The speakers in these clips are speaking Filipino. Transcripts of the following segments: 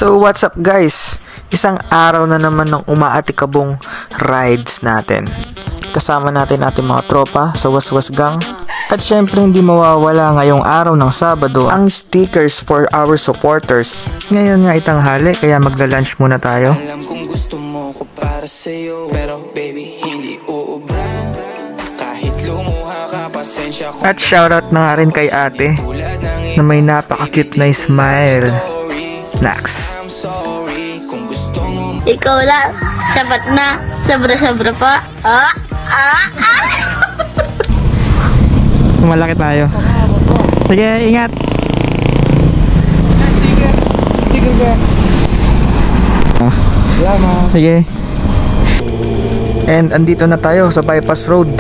So what's up guys? Isang araw na naman ng umaatikabong rides natin. Kasama natin ating mga tropa sa Waswas Gang. At syempre hindi mawawala ngayong araw ng Sabado ang stickers for our supporters. Ngayon nga itanghali kaya magla-lunch muna tayo. Alam kong gusto mo ko para sa'yo, pero baby hindi uubra. Kahit lumuha ka, pasensya ko. At shoutout na nga rin kay ate na may napaka-cute na smile. Nax. Ikaw lang, sapat na, sobra-sobra pa. Malaki tayo. Sige, ingat. Sige. And andito na tayo sa bypass road.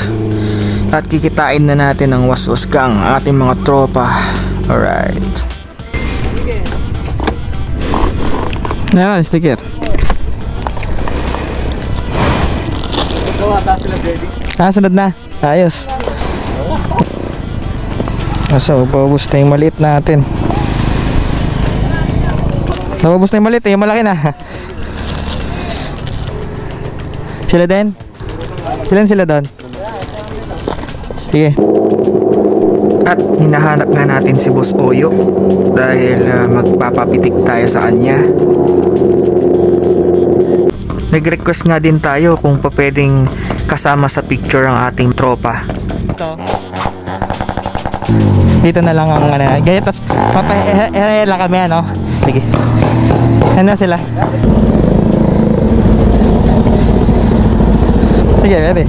At kikitain na natin ang Waswas Gang, ating mga tropa. Alright. Ayan, sticker. Sunod na. Ayos. So, paubos na yung maliit natin. Naubos na yung maliit, yung malaki na. Sila din? Sila doon? Sige. At hinahanap nga natin si Boss Oyo dahil magpapapitik tayo sa kanya. Nag-request nga din tayo kung pwedeng kasama sa picture ang ating tropa. Dito na lang ang ano, ganyan, tapos papahe lang kami ano. Sige. Ano na sila? Sige, ready.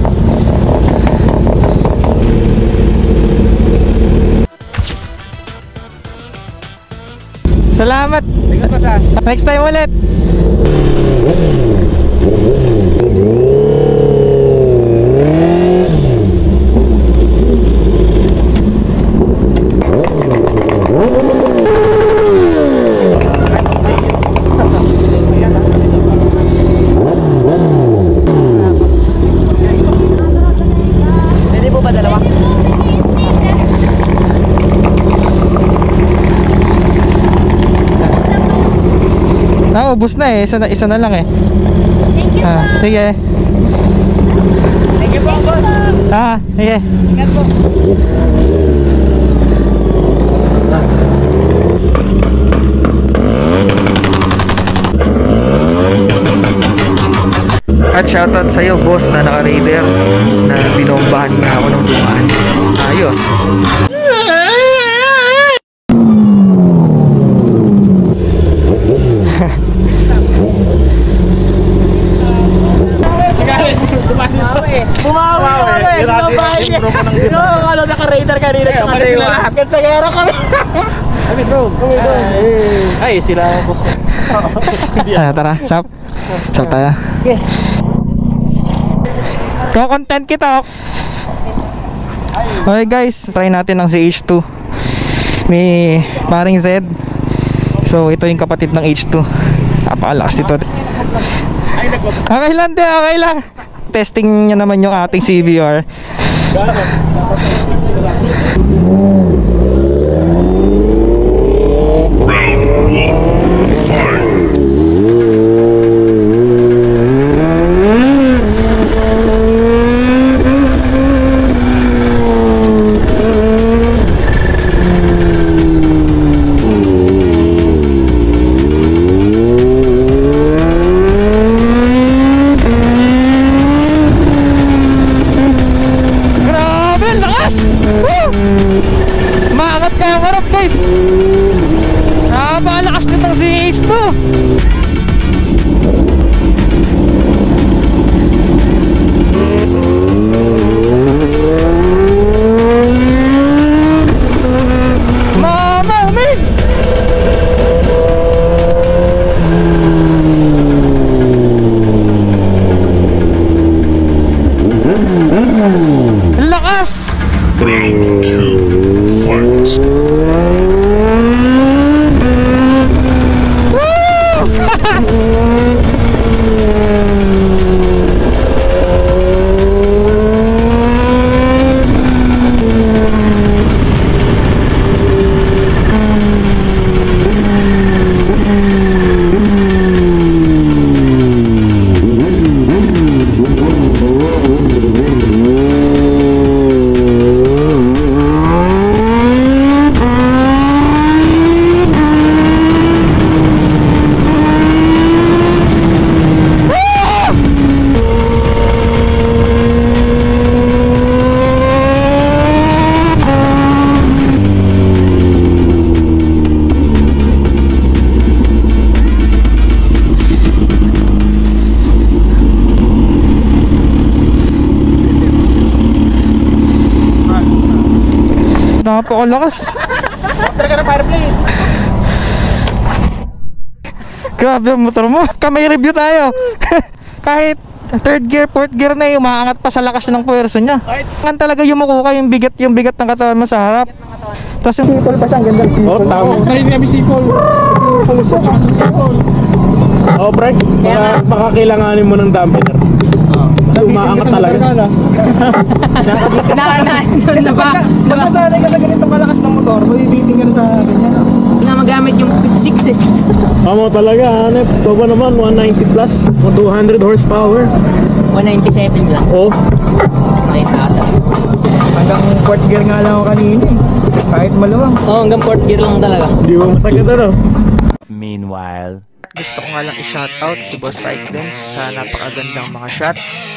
Salamat. Next time ulit. Pwede po ba dalawa? Naubos na eh, isa na lang eh. Thank you, sige. Thank you po, boss. Sige. Ingat po. At shoutout sa'yo boss na naka-raider na binombahan niya ako ng dumaan. Ayos. Bumawi. Ano, naka-radar kanina. Kasi sila lahat. Sa gera kami. Ay, sila boss. Tara, sap tayo. Content kita. Okay guys, try natin ang CH2 ni paring Z. So ito yung kapatid ng H2. Napakalakas nito. Okay lang. Testing niya naman yung ating CBR. Maangat kaya ang harap guys. Napakalakas nitong si H2. Mama, man. Lakas. 3, 2, fight! napakalakas. After ka ng fireplane. Grabe ang motor mo. Kamay review tayo. Kahit third gear, fourth gear na yung umaangat pa sa lakas ng puwersa niya. Kan talaga yumuko ka yung bigat ng katawan mo sa harap. Tapos yung sipol pa siya, ang ganda ng sipol. Oh, tama. Kainin kami sipol. Oh, Frank, baka kailanganin mo ng dampener. Kasi umaangat talaga. Napasanay ka sa ganitong kalakas ng motor, mabibiting ka na sa ganyan. Na magamit yung 56 eh. Amo talaga, hanep. Ito ba naman, 190 plus, 200 horsepower. 197 lang. Oh, Makita ka. Hanggang fourth gear nga lang ako kanina eh. Kahit maluwang. Oo, hanggang 4th gear lang talaga. di mo masakit ano? Meanwhile. Gusto ko nga lang i-shoutout si Boss Cyclens sa napakagandang mga shots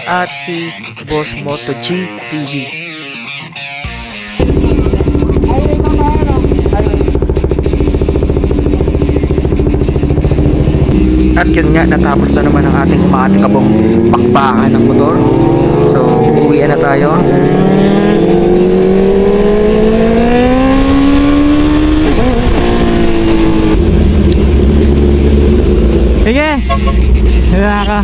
at si Boss Moto G TV. At yun nga, natapos na naman ang ating umaatikabong bakbakan ng motor. So, uwian na tayo. Sige! Hila ka!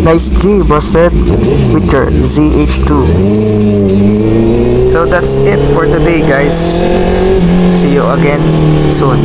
Nice G, boss said, with your ZH2. So that's it for today, guys. See you again soon.